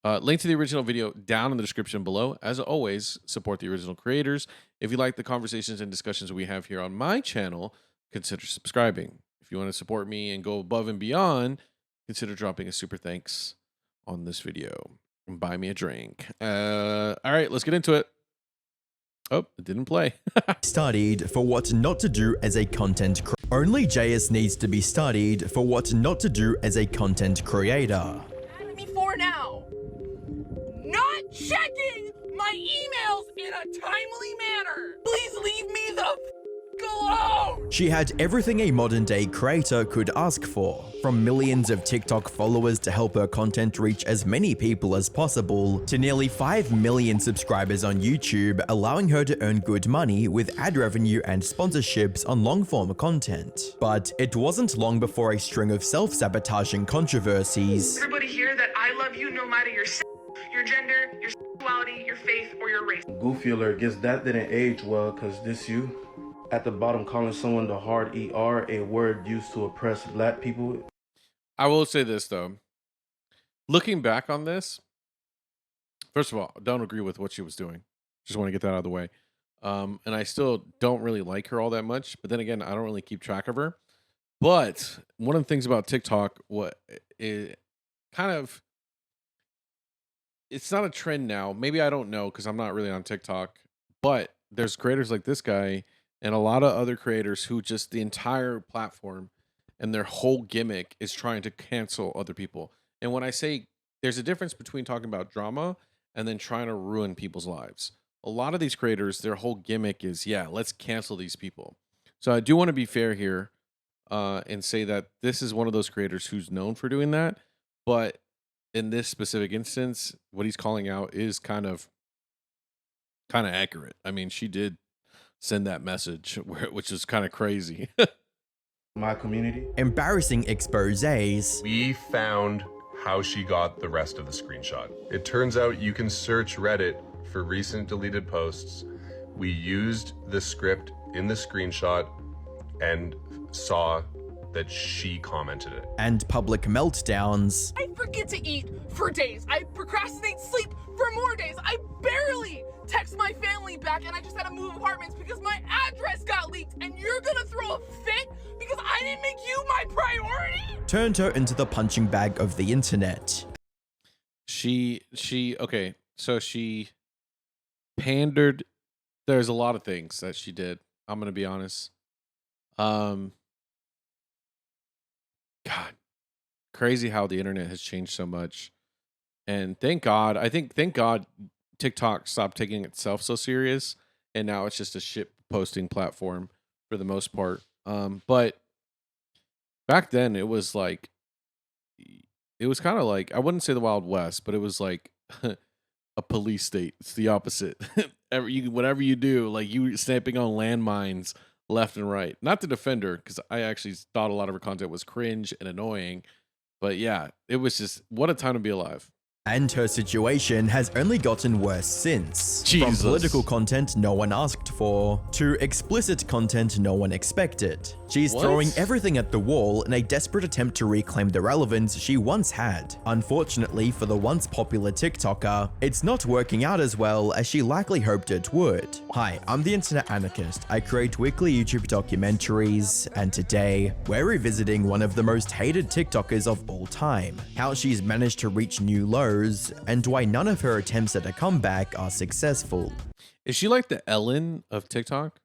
Link to the original video down in the description below. As always, support the original creators. If you like the conversations and discussions we have here on my channel, consider subscribing. If you want to support me and go above and beyond, consider dropping a super thanks on this video and buy me a drink. All right, let's get into it. Oh, it didn't play. Studied for what not to do as a content creator. OnlyJayus needs to be studied for what not to do as a content creator. Me for now. Not checking my emails in a timely manner. Please leave me the f alone. She had everything a modern day creator could ask for, from millions of TikTok followers to help her content reach as many people as possible, to nearly 5 million subscribers on YouTube, allowing her to earn good money with ad revenue and sponsorships on long-form content. But it wasn't long before a string of self-sabotaging controversies. Everybody here that I love you no matter your sex, your gender, your sexuality, your faith, or your race. Goofy alert, guess that didn't age well, cause this you. At the bottom, calling someone the hard ER, a word used to oppress black people. I will say this, though. Looking back on this, first of all, I don't agree with what she was doing. Just want to get that out of the way. And I still don't really like her all that much. But then again, I don't really keep track of her. But one of the things about TikTok, it's not a trend now. Maybe I don't know because I'm not really on TikTok. But there's creators like this guy and a lot of other creators who just the entire platform and their whole gimmick is trying to cancel other people. And when I say there's a difference between talking about drama and then trying to ruin people's lives. A lot of these creators, their whole gimmick is, yeah, let's cancel these people. So I do want to be fair here and say that this is one of those creators who's known for doing that. But in this specific instance, what he's calling out is kind of accurate. I mean, she did send that message, which is kind of crazy. My community. Embarrassing exposés. We found how she got the rest of the screenshot. It turns out you can search Reddit for recent deleted posts. We used the script in the screenshot and saw that she commented it. And public meltdowns. I forget to eat for days. I procrastinate sleep for more days. I barely text my family back, and I just had to move apartments because my address got leaked, and you're gonna throw a fit because I didn't make you my priority? Turned her into the punching bag of the internet. Okay, so she pandered. There's a lot of things that she did. I'm gonna be honest. God, crazy how the internet has changed so much. And thank God TikTok stopped taking itself so serious, and now it's just a shit posting platform for the most part. But back then it was kind of like, I wouldn't say the Wild West, but it was like a police state. It's the opposite. Whatever you do, like you snapping on landmines left and right. Not to defend her, because I actually thought a lot of her content was cringe and annoying. But yeah, it was just, what a time to be alive. And her situation has only gotten worse since. Jesus. From political content no one asked for, to explicit content no one expected. She's throwing everything at the wall in a desperate attempt to reclaim the relevance she once had. Unfortunately for the once popular TikToker, it's not working out as well as she likely hoped it would. Hi, I'm the Internet Anarchist. I create weekly YouTube documentaries, and today, we're revisiting one of the most hated TikTokers of all time. How she's managed to reach new lows, and why none of her attempts at a comeback are successful. Is she like the Ellen of TikTok?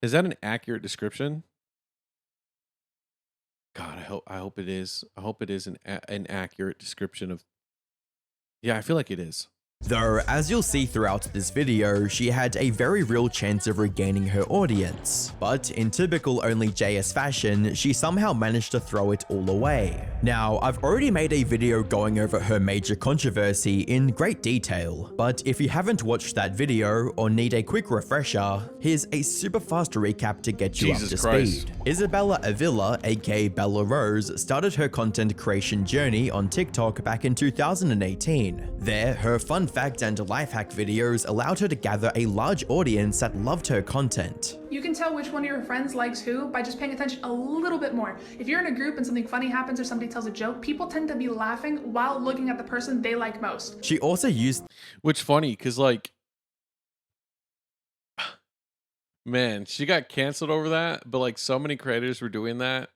Is that an accurate description? God, I hope it is. I hope it is an accurate description of. Yeah, I feel like it is. Though, as you'll see throughout this video, she had a very real chance of regaining her audience. But in typical OnlyJayus fashion, she somehow managed to throw it all away. Now, I've already made a video going over her major controversy in great detail, but if you haven't watched that video or need a quick refresher, here's a super fast recap to get you up to speed. Isabella Avila, aka Bella Rose, started her content creation journey on TikTok back in 2018. There, her fun fact and life hack videos allowed her to gather a large audience that loved her content. You can tell which one of your friends likes who by just paying attention a little bit more. If you're in a group and something funny happens or somebody tells a joke, people tend to be laughing while looking at the person they like most. She also used Which funny, because like, man, she got canceled over that, but like so many creators were doing that,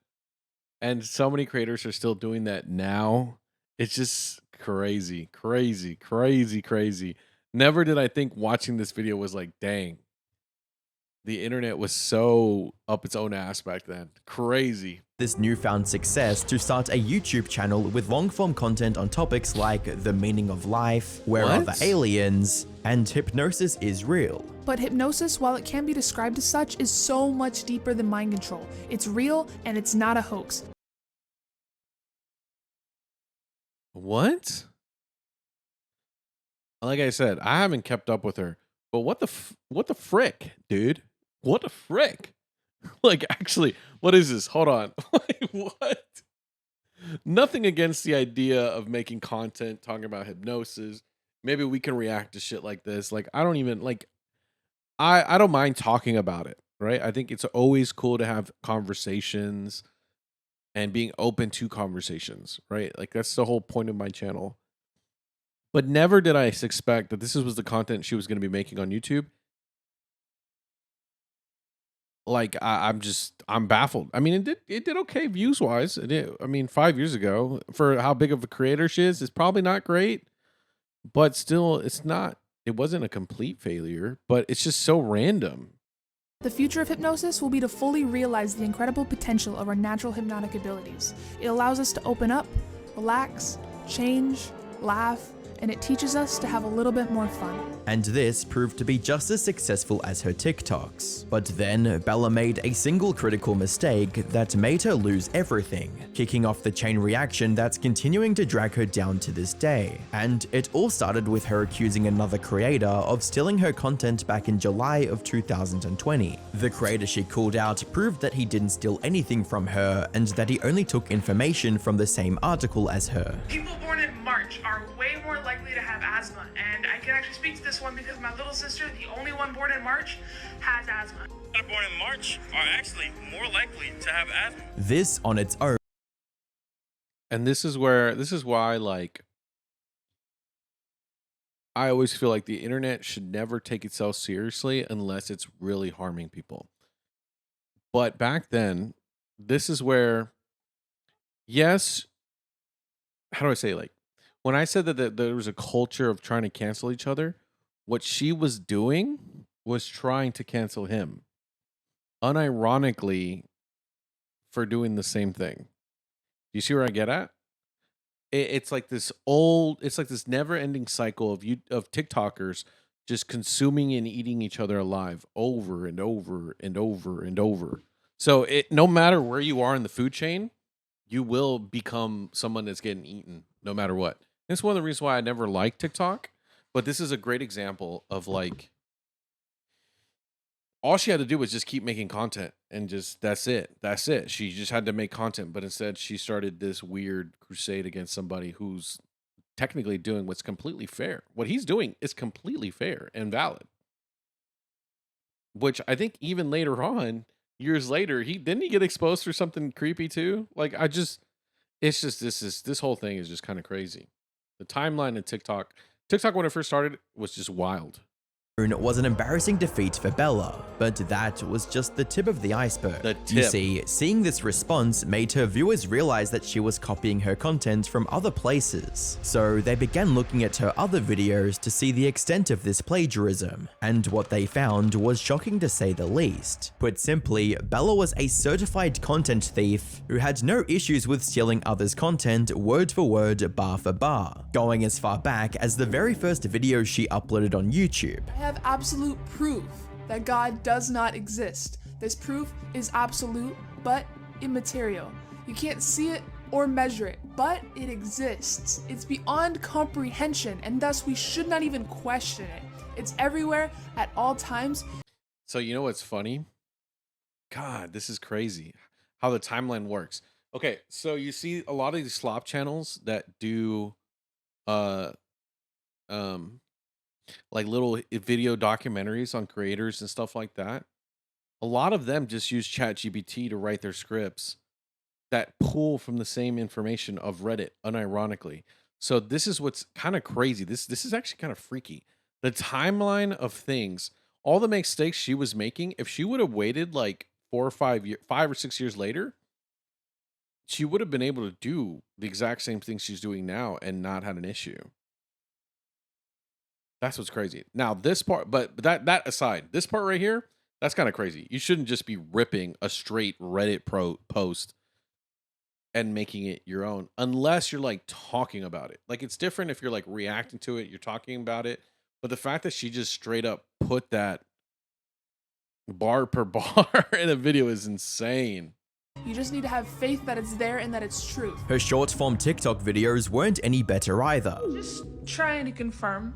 and so many creators are still doing that now. It's just crazy, crazy, crazy, crazy. Never did I think watching this video was like, dang, the internet was so up its own ass back then. Crazy. this newfound success to start a YouTube channel with long-form content on topics like the meaning of life, where are the aliens, and hypnosis is real. But hypnosis, while it can be described as such, is so much deeper than mind control. It's real and it's not a hoax. What? Like I said, I haven't kept up with her, but what the frick, dude? What the frick? Like, actually, what is this? Hold on. Like, what? Nothing against the idea of making content talking about hypnosis. Maybe we can react to shit like this. Like, I don't even like. I don't mind talking about it, right? I think it's always cool to have conversations and being open to conversations, right? Like that's the whole point of my channel. But never did I expect that this was the content she was going to be making on YouTube. Like I'm baffled. I mean, it did okay views wise. I mean, 5 years ago, for how big of a creator she is, it's probably not great, but still, it wasn't a complete failure. But it's just so random. The future of hypnosis will be to fully realize the incredible potential of our natural hypnotic abilities. It allows us to open up, relax, change, laugh, and it teaches us to have a little bit more fun. And this proved to be just as successful as her TikToks. But then, Bella made a single critical mistake that made her lose everything, kicking off the chain reaction that's continuing to drag her down to this day. And it all started with her accusing another creator of stealing her content back in July of 2020. The creator she called out proved that he didn't steal anything from her and that he only took information from the same article as her. People born in March are way more likely to have asthma, and I can actually speak to this one because my little sister, the only one born in March, has asthma. People born in March are actually more likely to have asthma. This on its own. And this is why, like, I always feel like the internet should never take itself seriously unless it's really harming people. But back then, this is where, yes, how do I say, like, when I said that there was a culture of trying to cancel each other, what she was doing was trying to cancel him, unironically, for doing the same thing. You see where I get at? It's like this never-ending cycle of TikTokers just consuming and eating each other alive over and over and over and over. So no matter where you are in the food chain, you will become someone that's getting eaten no matter what. It's one of the reasons why I never liked TikTok, but this is a great example of, like, all she had to do was just keep making content and just that's it. She just had to make content, but instead she started this weird crusade against somebody who's technically doing what's completely fair. What he's doing is completely fair and valid. Which I think even later on, years later, didn't he get exposed for something creepy too? Like, this whole thing is just kind of crazy. The timeline of TikTok when it first started was just wild. Was an embarrassing defeat for Bella, but that was just the tip of the iceberg. You see, seeing this response made her viewers realize that she was copying her content from other places. So they began looking at her other videos to see the extent of this plagiarism, and what they found was shocking to say the least. Put simply, Bella was a certified content thief who had no issues with stealing others' content word for word, bar for bar, going as far back as the very first video she uploaded on YouTube. I have absolute proof that God does not exist. This proof is absolute, but immaterial. You can't see it or measure it, but it exists. It's beyond comprehension, and thus we should not even question it. It's everywhere at all times. So you know what's funny? God, this is crazy how the timeline works. Okay, so you see a lot of these slop channels that do like little video documentaries on creators and stuff like that. A lot of them just use ChatGPT to write their scripts that pull from the same information of Reddit, unironically. So this is what's kind of crazy. This is actually kind of freaky. The timeline of things, all the mistakes she was making, if she would have waited like 5 or 6 years later, she would have been able to do the exact same thing she's doing now and not had an issue. That's what's crazy. Now this part, but that aside, this part right here, that's kind of crazy. You shouldn't just be ripping a straight Reddit post and making it your own unless you're like talking about it. Like it's different if you're like reacting to it, you're talking about it. But the fact that she just straight up put that bar per bar in a video is insane. You just need to have faith that it's there and that it's truth. Her short form TikTok videos weren't any better either. Just trying to confirm,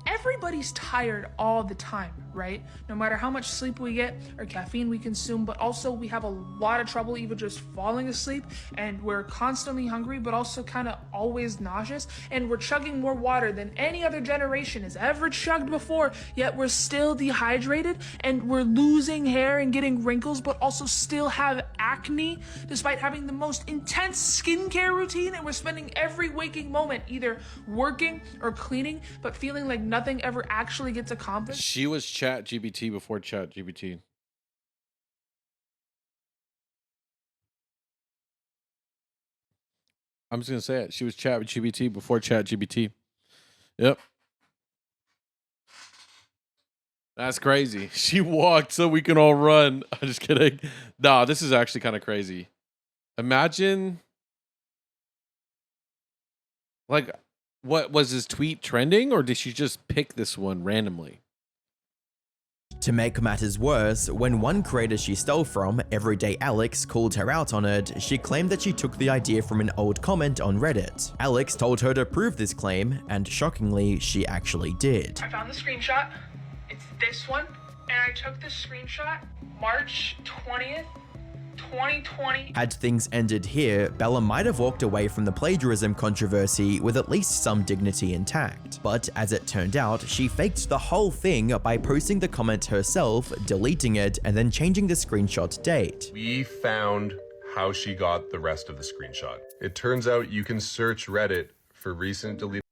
everybody's tired all the time, right? No matter how much sleep we get or caffeine we consume, but also we have a lot of trouble even just falling asleep, and we're constantly hungry, but also kind of always nauseous, and we're chugging more water than any other generation has ever chugged before, yet we're still dehydrated, and we're losing hair and getting wrinkles, but also still have acne, despite having the most intense skincare routine, and we're spending every waking moment either working or cleaning, but feeling like nothing ever actually gets accomplished. She was ChatGPT before ChatGPT. I'm just gonna say it. She was ChatGPT before ChatGPT. Yep. That's crazy. She walked so we can all run. I'm just kidding. Nah, this is actually kind of crazy. Imagine, like, what was his tweet trending, or did she just pick this one randomly? To make matters worse, when one creator she stole from, Everyday Alex, called her out on it, she claimed that she took the idea from an old comment on Reddit. Alex told her to prove this claim, and shockingly, she actually did. I found the screenshot. It's this one, and I took the screenshot March 20th, 2020. Had things ended here, Bella might have walked away from the plagiarism controversy with at least some dignity intact. But as it turned out, she faked the whole thing by posting the comment herself, deleting it, and then changing the screenshot date. We found how she got the rest of the screenshot. It turns out you can search Reddit for recent deleted.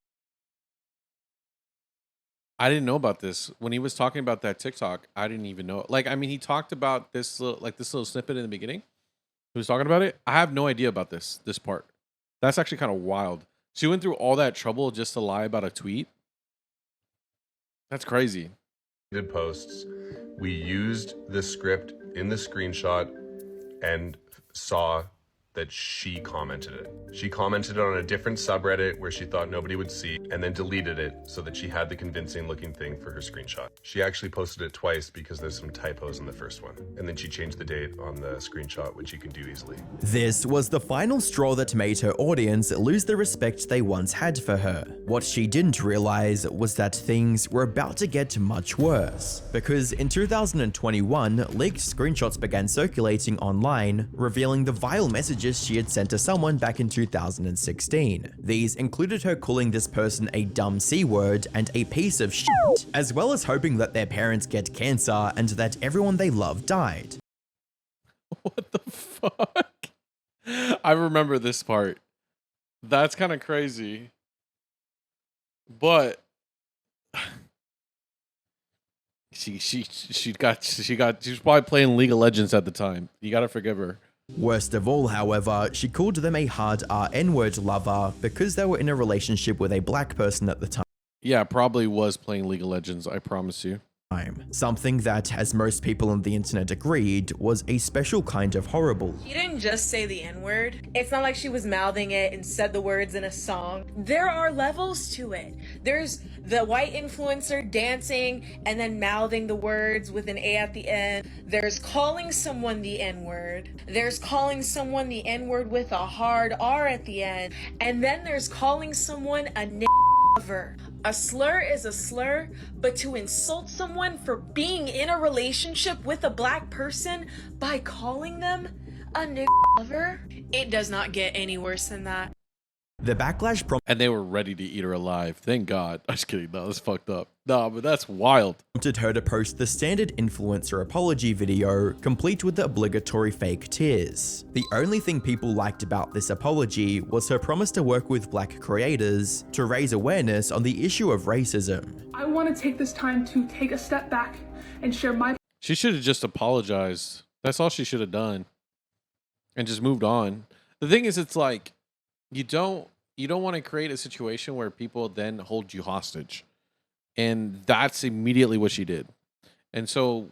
I didn't know about this. When he was talking about that TikTok, I didn't even know. Like, I mean, he talked about this little snippet in the beginning. He was talking about it. I have no idea about this part. That's actually kind of wild. She went through all that trouble just to lie about a tweet. That's crazy. Posts. We used the script in the screenshot and saw that she commented it. She commented on a different subreddit where she thought nobody would see, and then deleted it so that she had the convincing looking thing for her screenshot. She actually posted it twice because there's some typos in the first one. And then she changed the date on the screenshot, which you can do easily. This was the final straw that made her audience lose the respect they once had for her. What she didn't realize was that things were about to get much worse. Because in 2021, leaked screenshots began circulating online, revealing the vile messages she had sent to someone back in 2016. These included her calling this person a dumb C-word and a piece of shit, as well as hoping that their parents get cancer and that everyone they love died. What the fuck? I remember this part. That's kind of crazy. But she was probably playing League of Legends at the time. You gotta forgive her. Worst of all, however, she called them a hard R N-word lover because they were in a relationship with a black person at the time. Yeah, probably was playing League of Legends, I promise you. Something that, as most people on the internet agreed, was a special kind of horrible. She didn't just say the N-word. It's not like she was mouthing it and said the words in a song. There are levels to it. There's the white influencer dancing and then mouthing the words with an A at the end. There's calling someone the N-word. There's calling someone the N-word with a hard R at the end. And then there's calling someone a n***ver. A slur is a slur, but to insult someone for being in a relationship with a black person by calling them a n***ver, it does not get any worse than that. The backlash And they were ready to eat her alive. Thank God. I'm just kidding. No, that's fucked up. No, but that's wild. prompted her to post the standard influencer apology video, complete with the obligatory fake tears. The only thing people liked about this apology was her promise to work with black creators to raise awareness on the issue of racism. I want to take this time to take a step back and share my She should have just apologized. That's all she should have done. And just moved on. The thing is, it's like, you don't want to create a situation where people then hold you hostage. And that's immediately what she did. And so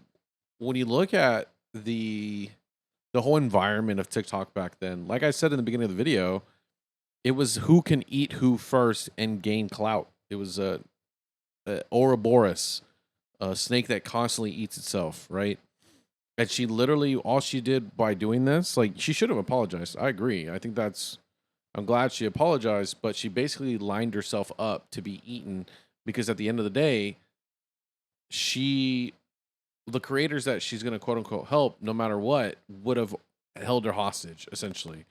when you look at the whole environment of TikTok back then, like I said in the beginning of the video, it was who can eat who first and gain clout. It was a Ouroboros, a snake that constantly eats itself, right? And she literally, all she did by doing this, like, she should have apologized. I agree. I think I'm glad she apologized, but she basically lined herself up to be eaten because at the end of the day, the creators that she's going to quote unquote help, no matter what, would have held her hostage, essentially.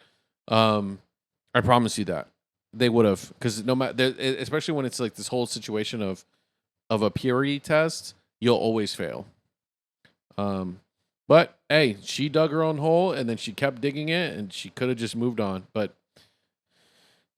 I promise you that. They would have, because no matter, especially when it's like this whole situation of a purity test, you'll always fail. But hey, she dug her own hole and then she kept digging it and she could have just moved on. But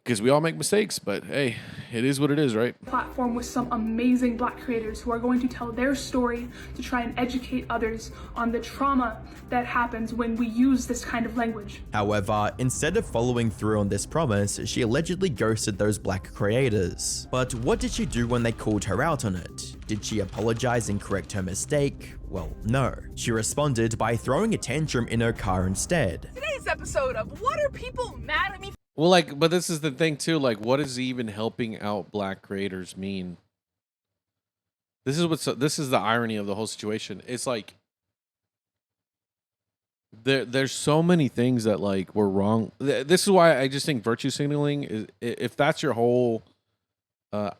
because we all make mistakes, but hey, it is what it is, right? platform with some amazing black creators who are going to tell their story to try and educate others on the trauma that happens when we use this kind of language. However, instead of following through on this promise, she allegedly ghosted those black creators. But what did she do when they called her out on it? Did she apologize and correct her mistake? Well, no. She responded by throwing a tantrum in her car instead. Today's episode of What Are People Mad at Me Well, like, but this is the thing too. Like, what does even helping out black creators mean? This is the irony of the whole situation. It's like there's so many things that like were wrong. This is why I just think virtue signaling is, if that's your whole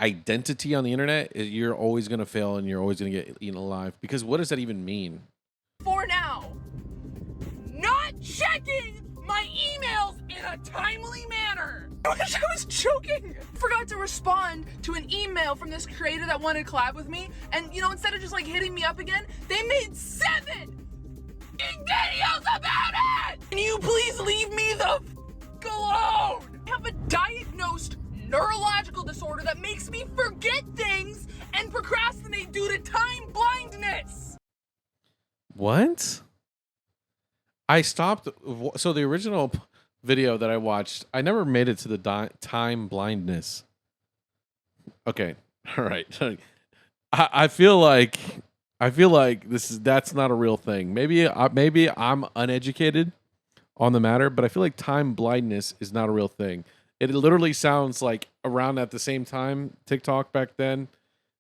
identity on the internet, you're always gonna fail and you're always gonna get eaten alive. Because what does that even mean? for now? Not checking my emails in a timely manner. I wish I was joking. Forgot to respond to an email from this creator that wanted to collab with me, and instead of just like hitting me up again, they made 7 videos about it. Can you please leave me the f alone? I have a diagnosed neurological disorder that makes me forget things and procrastinate due to time blindness. What? I stopped. So the original video that I watched, I never made it to the time blindness. Okay. All right. I feel like that's not a real thing. Maybe I'm uneducated on the matter, but I feel like time blindness is not a real thing. It literally sounds like around at the same time TikTok back then.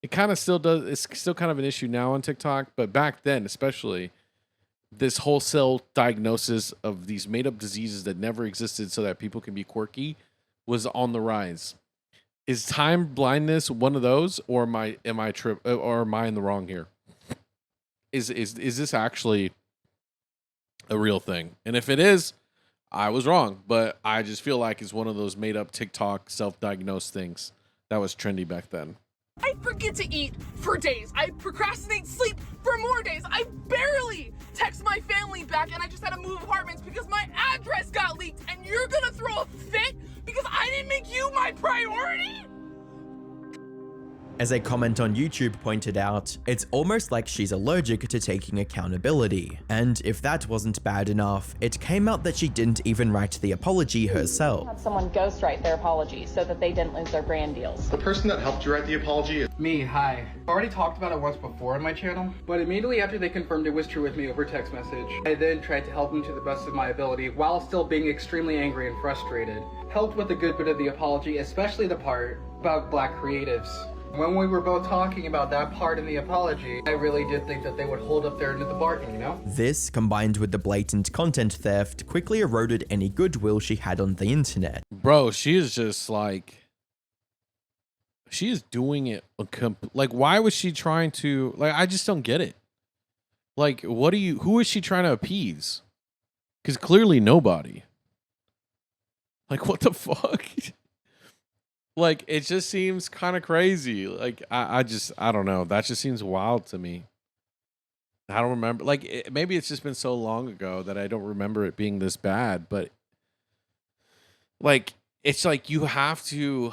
It kind of still does. It's still kind of an issue now on TikTok, but back then, especially, this wholesale diagnosis of these made up diseases that never existed so that people can be quirky was on the rise. Is time blindness one of those, or am I in the wrong here? Is this actually a real thing? And if it is, I was wrong, but I just feel like it's one of those made up TikTok self-diagnosed things that was trendy back then. I forget to eat for days. I procrastinate sleep for more days. I barely text my family back, and I just had to move apartments because my address got leaked, and you're gonna throw a fit because I didn't make you my priority? As a comment on YouTube pointed out, it's almost like she's allergic to taking accountability. And if that wasn't bad enough, it came out that she didn't even write the apology herself. Had someone ghostwrite their apology so that they didn't lose their brand deals. The person that helped you write the apology is me. Hi. I already talked about it once before on my channel, but immediately after they confirmed it was true with me over text message, I then tried to help them to the best of my ability while still being extremely angry and frustrated. Helped with a good bit of the apology, especially the part about black creatives. When we were both talking about that part in the apology, I really did think that they would hold up their end of the bargain, you know? This, combined with the blatant content theft, quickly eroded any goodwill she had on the internet. Bro, she is just like... She is doing it... Like, why was she trying to... Like, I just don't get it. Like, who is she trying to appease? Because clearly nobody. Like, what the fuck? Like, it just seems kind of crazy. Like, I don't know. That just seems wild to me. I don't remember. Like, maybe it's just been so long ago that I don't remember it being this bad. But like, it's like you have to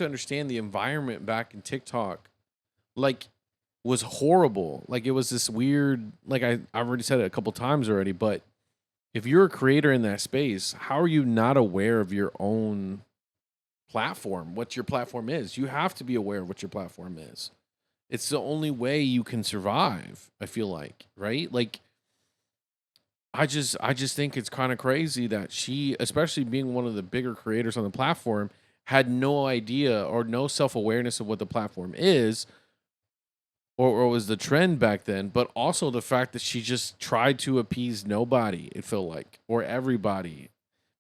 understand the environment back in TikTok. Like, was horrible. Like, it was this weird. Like, I've already said it a couple times already. But if you're a creator in that space, how are you not aware of your own platform, what your platform is? You have to be aware of what your platform is. It's the only way you can survive, I feel like, right? Like, I just think it's kind of crazy that she, especially being one of the bigger creators on the platform, had no idea or no self-awareness of what the platform is, or was the trend back then, but also the fact that she just tried to appease nobody, it felt like, or everybody.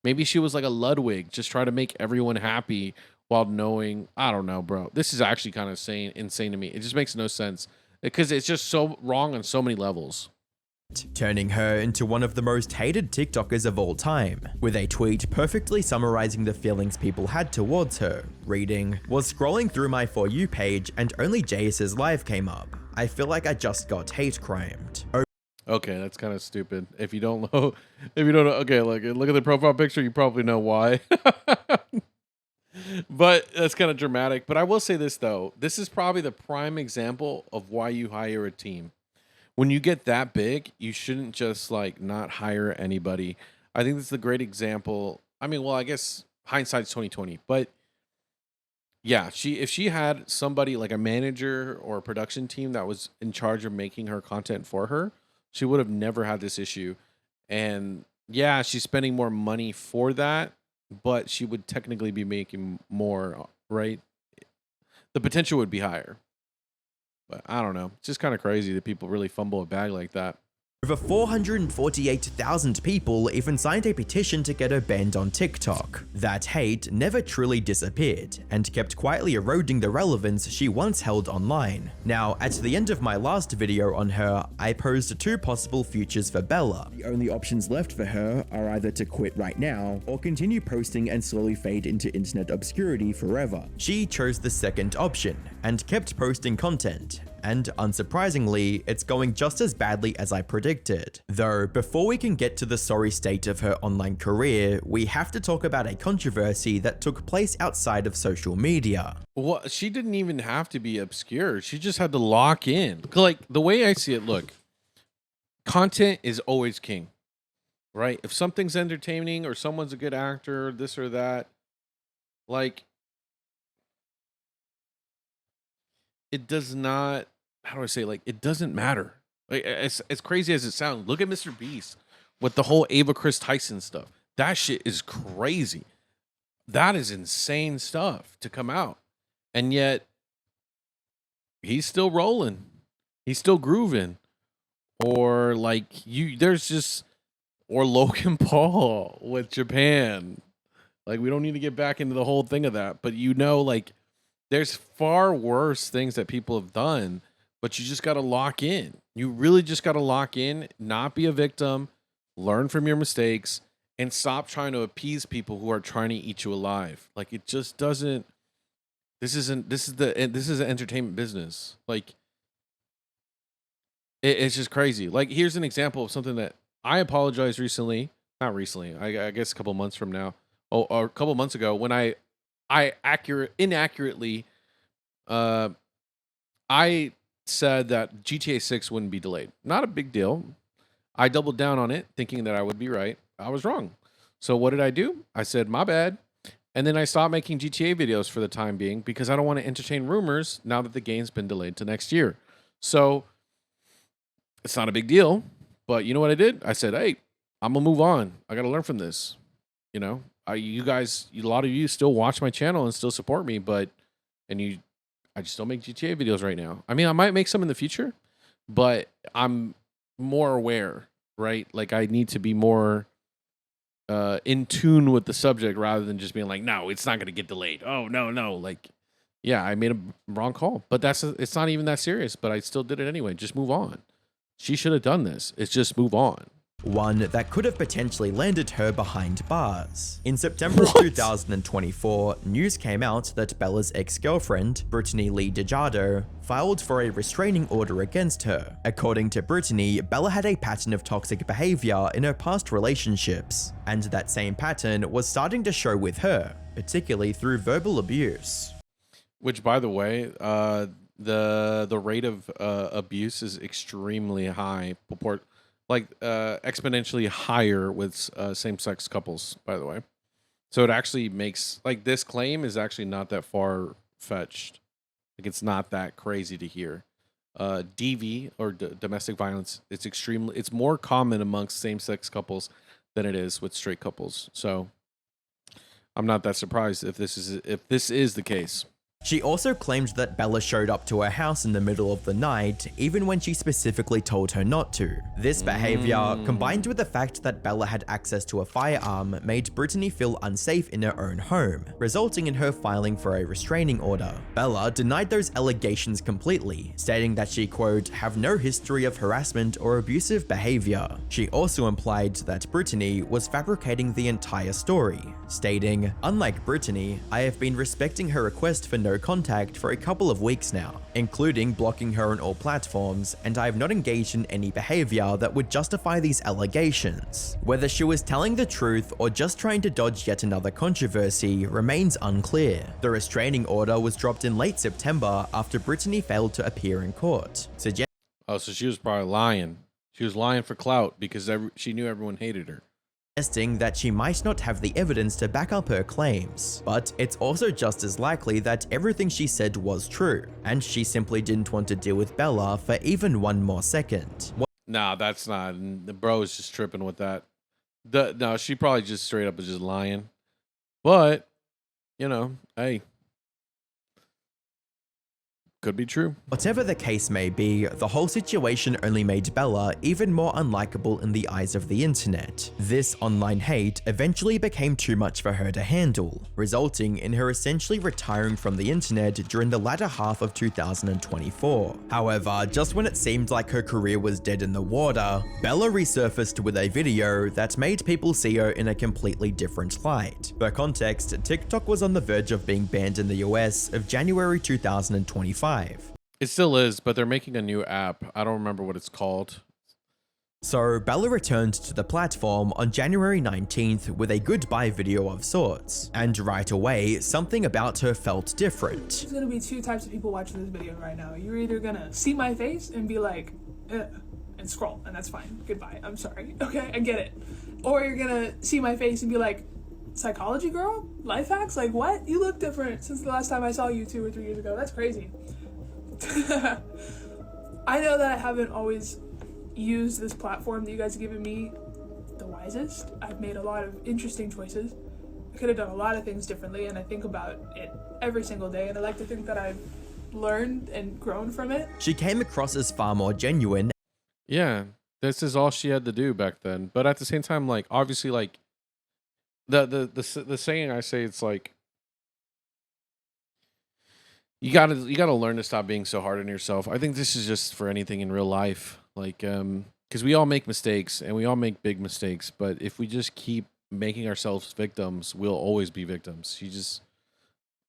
Maybe she was like a Ludwig, just try to make everyone happy while knowing, I don't know, bro. This is actually kind of insane to me. It just makes no sense because it's just so wrong on so many levels. Turning her into one of the most hated TikTokers of all time, with a tweet perfectly summarizing the feelings people had towards her, reading, "Was scrolling through my For You page and OnlyJayus' live came up. I feel like I just got hate crimed." Okay, that's kind of stupid. If you don't know, okay, look at the profile picture, you probably know why. But that's kind of dramatic. But I will say this though, this is probably the prime example of why you hire a team. When you get that big, you shouldn't just like not hire anybody. I think this is a great example. I mean, well, I guess hindsight's 2020, but yeah, if she had somebody like a manager or a production team that was in charge of making her content for her, she would have never had this issue. And yeah, she's spending more money for that, but she would technically be making more, right? The potential would be higher. But I don't know. It's just kind of crazy that people really fumble a bag like that. Over 448,000 people even signed a petition to get her banned on TikTok. That hate never truly disappeared, and kept quietly eroding the relevance she once held online. Now, at the end of my last video on her, I posed 2 possible futures for Bella. The only options left for her are either to quit right now, or continue posting and slowly fade into internet obscurity forever. She chose the second option, and kept posting content. And unsurprisingly, it's going just as badly as I predicted. Though, before we can get to the sorry state of her online career, we have to talk about a controversy that took place outside of social media. Well, she didn't even have to be obscure. She just had to lock in. Like, the way I see it, look, content is always king, right? If something's entertaining or someone's a good actor, this or that, like, it does not, how do I say, like, it doesn't matter. Like, as crazy as it sounds, look at Mr. Beast with the whole Ava Chris Tyson stuff. That shit is crazy. That is insane stuff to come out. And yet, he's still rolling. He's still grooving. Or, like, or Logan Paul with Japan. Like, we don't need to get back into the whole thing of that. But like, there's far worse things that people have done, but you just got to lock in. You really just got to lock in, not be a victim, learn from your mistakes, and stop trying to appease people who are trying to eat you alive. Like, it just doesn't. This is an entertainment business. Like, it's just crazy. Like, here's an example of something that I apologized recently. Not recently. I guess a couple months from now. Or a couple months ago when I inaccurately I said that GTA 6 wouldn't be delayed. Not a big deal. I doubled down on it thinking that I would be right. I was wrong. So what did I do? I said, my bad. And then I stopped making GTA videos for the time being because I don't want to entertain rumors now that the game's been delayed to next year. So it's not a big deal. But you know what I did? I said, hey, I'm going to move on. I got to learn from this. You know, you guys, a lot of you still watch my channel and still support me, I just don't make GTA videos right now. I mean, I might make some in the future, but I'm more aware, right? Like, I need to be more in tune with the subject rather than just being like, no, it's not going to get delayed. Oh, no. Like, yeah, I made a wrong call, but it's not even that serious, but I still did it anyway. Just move on. She should have done this. It's just move on. one that could have potentially landed her behind bars. In September of 2024, news came out that Bella's ex-girlfriend, Brittany Lee DeJardo, filed for a restraining order against her. According to Brittany, Bella had a pattern of toxic behavior in her past relationships, and that same pattern was starting to show with her, particularly through verbal abuse. Which, by the way, the rate of abuse is extremely high, exponentially higher with same-sex couples, by the way. So it actually makes, like, this claim is actually not that far-fetched. Like, it's not that crazy to hear. DV, or domestic violence, it's more common amongst same-sex couples than it is with straight couples. So I'm not that surprised if this is the case. She also claimed that Bella showed up to her house in the middle of the night, even when she specifically told her not to. This behavior, combined with the fact that Bella had access to a firearm, made Brittany feel unsafe in her own home, resulting in her filing for a restraining order. Bella denied those allegations completely, stating that she, quote, have no history of harassment or abusive behavior. She also implied that Brittany was fabricating the entire story, stating, unlike Brittany, I have been respecting her request for no contact for a couple of weeks now, including blocking her on all platforms, and I have not engaged in any behavior that would justify these allegations. Whether she was telling the truth or just trying to dodge yet another controversy remains unclear. The restraining order was dropped in late September after Brittany failed to appear in court. So she was probably lying. She was lying for clout because she knew everyone hated her. Suggesting that she might not have the evidence to back up her claims, but it's also just as likely that everything she said was true, and she simply didn't want to deal with Bella for even one more second. Nah, that's not. The bro is just tripping with that. No, she probably just straight up is just lying. But, you know, hey. Could be true. Whatever the case may be, the whole situation only made Bella even more unlikable in the eyes of the internet. This online hate eventually became too much for her to handle, resulting in her essentially retiring from the internet during the latter half of 2024. However, just when it seemed like her career was dead in the water, Bella resurfaced with a video that made people see her in a completely different light. For context, TikTok was on the verge of being banned in the US of January 2025. It still is, but they're making a new app. I don't remember what it's called. So Bella returned to the platform on January 19th with a goodbye video of sorts, and right away, something about her felt different. There's gonna be two types of people watching this video right now. You're either gonna see my face and be like, and scroll, and that's fine. Goodbye, I'm sorry. Okay, I get it. Or you're gonna see my face and be like, psychology girl? Life hacks? Like what? You look different since the last time I saw you 2 or 3 years ago. That's crazy. I know that I haven't always used this platform that you guys have given me the wisest. I've made a lot of interesting choices. I could have done a lot of things differently, and I think about it every single day, and I like to think that I've learned and grown from it. She came across as far more genuine. Yeah, this is all she had to do back then. But at the same time, like, obviously, like, the saying I say, it's like, you gotta learn to stop being so hard on yourself. I think this is just for anything in real life, like, because we all make mistakes and we all make big mistakes. But if we just keep making ourselves victims, we'll always be victims.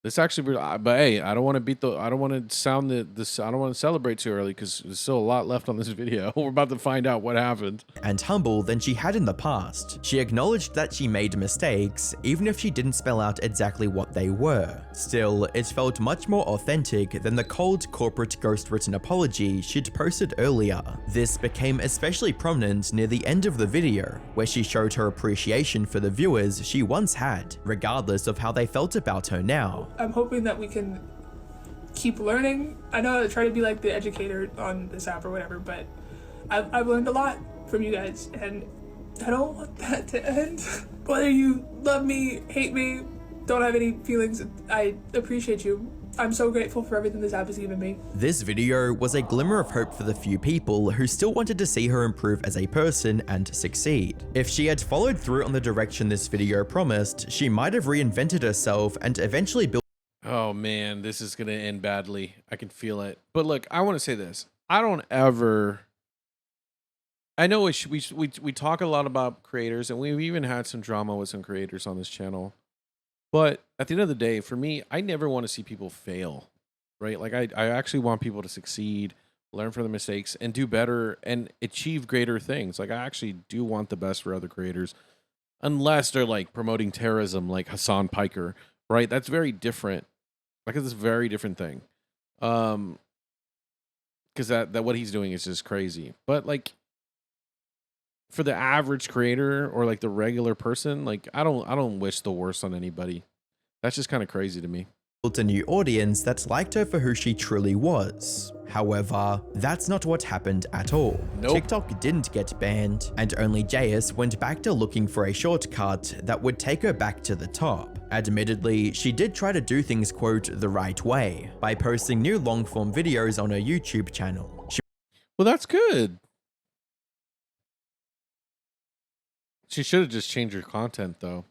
This actually, but hey, I don't want to celebrate too early because there's still a lot left on this video. We're about to find out what happened. And humble than she had in the past. She acknowledged that she made mistakes, even if she didn't spell out exactly what they were. Still, it felt much more authentic than the cold corporate ghost-written apology she'd posted earlier. This became especially prominent near the end of the video, where she showed her appreciation for the viewers she once had, regardless of how they felt about her now. I'm hoping that we can keep learning. I know I try to be like the educator on this app or whatever, but I've learned a lot from you guys, and I don't want that to end. Whether you love me, hate me, don't have any feelings, I appreciate you. I'm so grateful for everything this app has given me. This video was a glimmer of hope for the few people who still wanted to see her improve as a person and succeed. If she had followed through on the direction this video promised, she might have reinvented herself and eventually built. Oh man, this is gonna end badly. I can feel it. But look, I want to say this. I don't ever I know we talk a lot about creators, and we've even had some drama with some creators on this channel. But at the end of the day, for me, I never want to see people fail, right? Like I actually want people to succeed, learn from their mistakes, and do better and achieve greater things. Like I actually do want the best for other creators, unless they're like promoting terrorism, like Hassan Piker, right? That's very different. Like it's a very different thing. Because that what he's doing is just crazy. But like for the average creator or like the regular person, like I don't wish the worst on anybody. That's just kind of crazy to me. Built a new audience that liked her for who she truly was. However, that's not what happened at all. Nope. TikTok didn't get banned, and OnlyJayus went back to looking for a shortcut that would take her back to the top. Admittedly, she did try to do things, quote, the right way, by posting new long-form videos on her YouTube channel. Well, that's good. She should have just changed her content, though.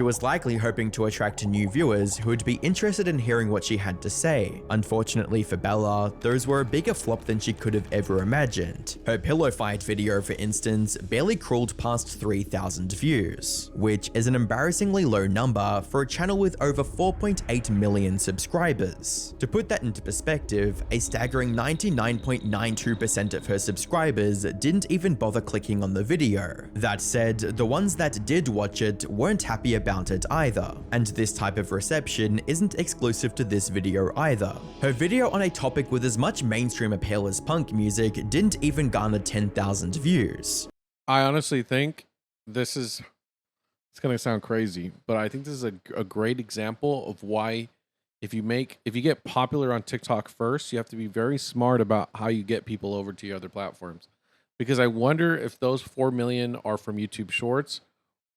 She was likely hoping to attract new viewers who would be interested in hearing what she had to say. Unfortunately for Bella, those were a bigger flop than she could have ever imagined. Her pillow fight video, for instance, barely crawled past 3,000 views, which is an embarrassingly low number for a channel with over 4.8 million subscribers. To put that into perspective, a staggering 99.92% of her subscribers didn't even bother clicking on the video. That said, the ones that did watch it weren't happy about it either, and this type of reception isn't exclusive to this video either. Her video on a topic with as much mainstream appeal as punk music didn't even garner 10,000 views. I honestly think this is, it's gonna sound crazy, but I think this is a great example of why if you get popular on TikTok first, you have to be very smart about how you get people over to your other platforms. Because I wonder if those 4 million are from YouTube Shorts,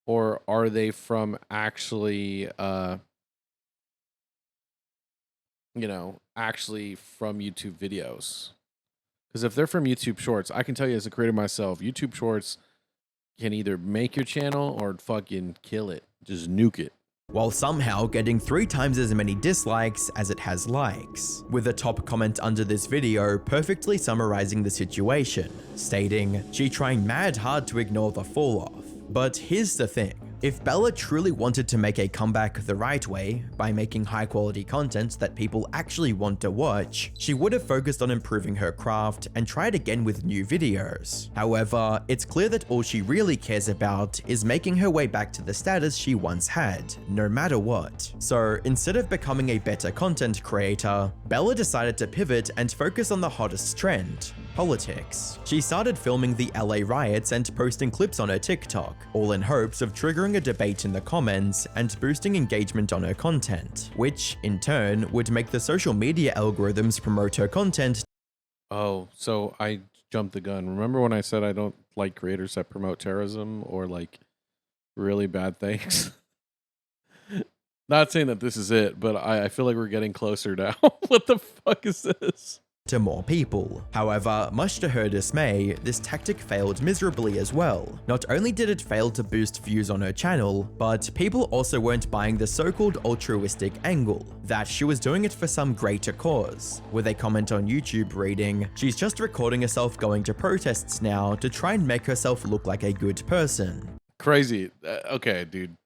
or are they from actually, actually from YouTube videos? Because if they're from YouTube Shorts, I can tell you as a creator myself, YouTube Shorts can either make your channel or fucking kill it. Just nuke it. While somehow getting 3 times as many dislikes as it has likes, with a top comment under this video perfectly summarizing the situation, stating, "She trying mad hard to ignore the fall off." But here's the thing. If Bella truly wanted to make a comeback the right way, by making high quality content that people actually want to watch, she would have focused on improving her craft and tried again with new videos. However, it's clear that all she really cares about is making her way back to the status she once had, no matter what. So instead of becoming a better content creator, Bella decided to pivot and focus on the hottest trend: politics. She started filming the LA riots and posting clips on her TikTok, all in hopes of triggering a debate in the comments and boosting engagement on her content, which in turn would make the social media algorithms promote her content. Oh, so I jumped the gun. Remember when I said I don't like creators that promote terrorism or like really bad things? Not saying that this is it, but I feel like we're getting closer now. What the fuck is this? To more people. However, much to her dismay, this tactic failed miserably as well. Not only did it fail to boost views on her channel, but people also weren't buying the so-called altruistic angle, that she was doing it for some greater cause, with a comment on YouTube reading, "She's just recording herself going to protests now to try and make herself look like a good person." Crazy. Okay, dude.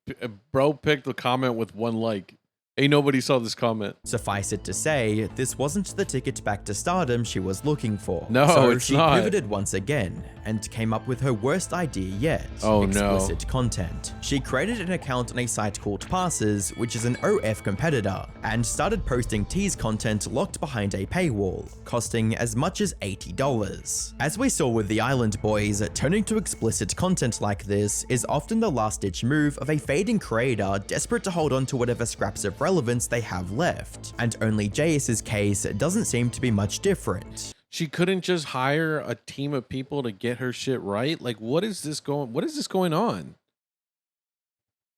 Bro picked the comment with 1 like. Ain't nobody saw this comment. Suffice it to say, this wasn't the ticket back to stardom she was looking for. No, so it's she not. pivoted once again and came up with her worst idea yet. Oh, explicit content. She created an account on a site called Passes, which is an OF competitor, and started posting tease content locked behind a paywall, costing as much as $80. As we saw with the Island Boys, turning to explicit content like this is often the last-ditch move of a fading creator desperate to hold on to whatever scraps of relevance they have left, and OnlyJayus' case doesn't seem to be much different. She couldn't just hire a team of people to get her shit right? Like, what is this going on?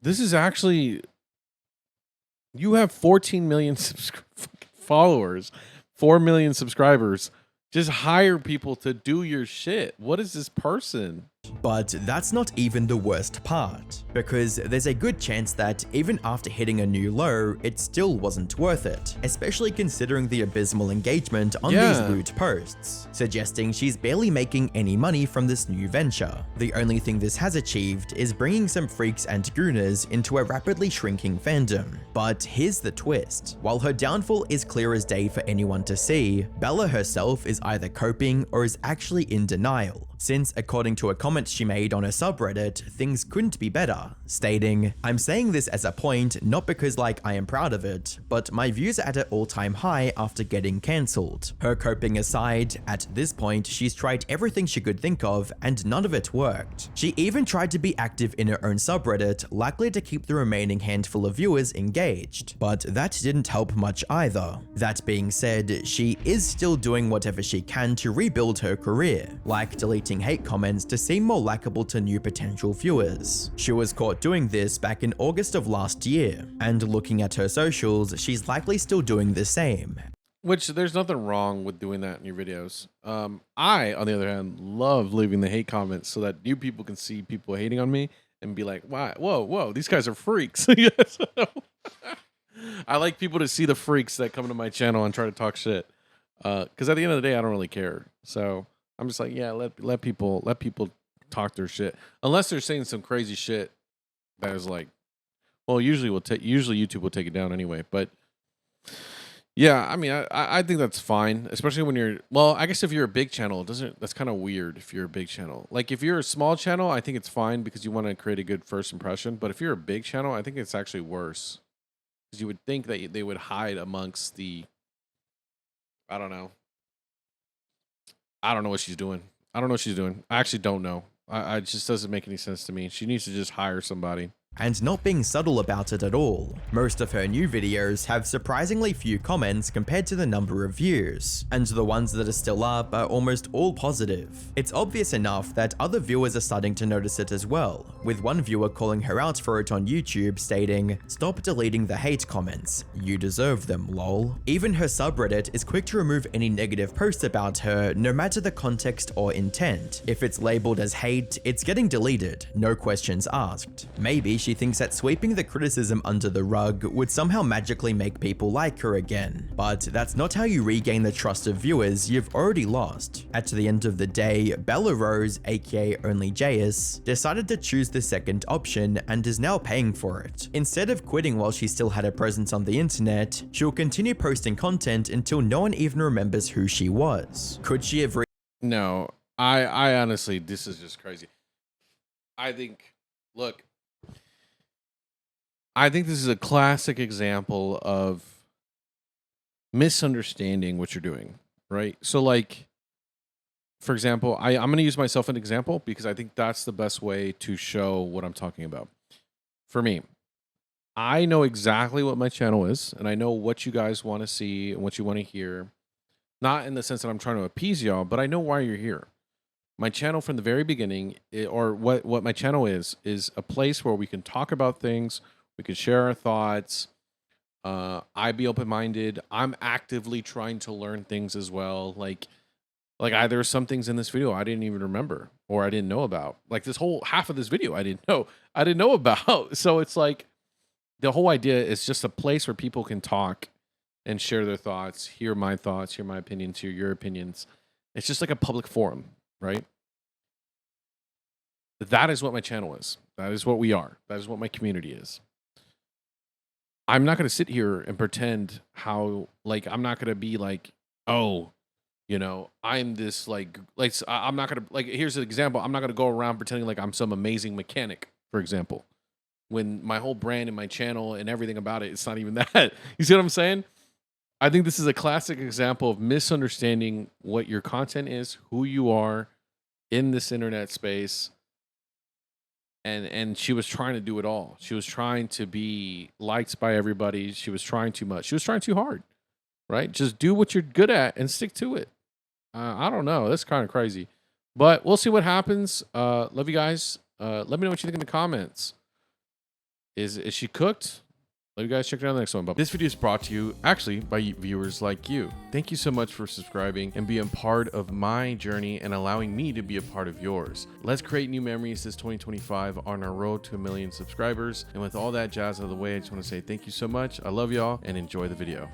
This is actually, you have 14 million followers, 4 million subscribers. Just hire people to do your shit. What is this person? But that's not even the worst part, because there's a good chance that even after hitting a new low, it still wasn't worth it, especially considering the abysmal engagement on these lewd posts, suggesting she's barely making any money from this new venture. The only thing this has achieved is bringing some freaks and gooners into a rapidly shrinking fandom. But here's the twist. While her downfall is clear as day for anyone to see, Bella herself is either coping or is actually in denial, since according to a comment she made on a subreddit, things couldn't be better, stating, "I'm saying this as a point, not because like I am proud of it, but my views are at an all-time high after getting cancelled." Her coping aside, at this point she's tried everything she could think of and none of it worked. She even tried to be active in her own subreddit, likely to keep the remaining handful of viewers engaged, but that didn't help much either. That being said, she is still doing whatever she can to rebuild her career, like deleting hate comments to seem more likable to new potential viewers. She was caught doing this back in August of last year, and looking at her socials, she's likely still doing the same. Which there's nothing wrong with doing that in your videos. I, on the other hand, love leaving the hate comments so that new people can see people hating on me and be like, "Wow, whoa, these guys are freaks." Yes. I like people to see the freaks that come to my channel and try to talk shit. Because at the end of the day, I don't really care. So I'm just like, yeah, let people talk their shit, unless they're saying some crazy shit that is like, well, usually YouTube will take it down anyway. But yeah, I mean, I think that's fine, especially when you're, well, I guess if you're a big channel, that's kind of weird if you're a big channel. Like if you're a small channel, I think it's fine because you want to create a good first impression. But if you're a big channel, I think it's actually worse, because you would think that they would hide amongst the, I don't know what she's doing. I don't know what she's doing. I actually don't know. It just doesn't make any sense to me. She needs to just hire somebody. And not being subtle about it at all. Most of her new videos have surprisingly few comments compared to the number of views, and the ones that are still up are almost all positive. It's obvious enough that other viewers are starting to notice it as well, with one viewer calling her out for it on YouTube, stating, "Stop deleting the hate comments. You deserve them, lol." Even her subreddit is quick to remove any negative posts about her, no matter the context or intent. If it's labeled as hate, it's getting deleted, no questions asked. Maybe she thinks that sweeping the criticism under the rug would somehow magically make people like her again. But that's not how you regain the trust of viewers you've already lost. At the end of the day, Bella Rose, aka OnlyJayus, decided to choose the second option and is now paying for it. Instead of quitting while she still had a presence on the internet, she'll continue posting content until no one even remembers who she was. Could she have No, I honestly, this is just crazy. I think, look, I think this is a classic example of misunderstanding what you're doing, right? So like, for example, I'm going to use myself as an example because I think that's the best way to show what I'm talking about. For me, I know exactly what my channel is, and I know what you guys want to see and what you want to hear. Not in the sense that I'm trying to appease y'all, but I know why you're here. My channel from the very beginning, or what my channel is a place where we can talk about things, we can share our thoughts. I be open-minded. I'm actively trying to learn things as well. Like there are some things in this video I didn't even remember or I didn't know about. Like this whole half of this video I didn't know about. So it's like the whole idea is just a place where people can talk and share their thoughts, hear my thoughts, hear my opinions, hear your opinions. It's just like a public forum, right? That is what my channel is. That is what we are. That is what my community is. I'm not going to sit here and pretend how, like, I'm not going to be like, oh, you know, I'm this, like I'm not going to, like, here's an example. I'm not going to go around pretending like I'm some amazing mechanic, for example, when my whole brand and my channel and everything about it, it's not even that. You see what I'm saying? I think this is a classic example of misunderstanding what your content is, who you are in this internet space. And she was trying to do it all. She was trying to be liked by everybody. She was trying too much. She was trying too hard, right? Just do what you're good at and stick to it. I don't know. That's kind of crazy. But we'll see what happens. Love you guys. Let me know what you think in the comments. Is she cooked? Love you guys. Check it out in the next one. Bye. This video is brought to you actually by viewers like you. Thank you so much for subscribing and being part of my journey and allowing me to be a part of yours. Let's create new memories this 2025 on our road to 1 million subscribers. And with all that jazz out of the way, I just want to say thank you so much. I love y'all and enjoy the video.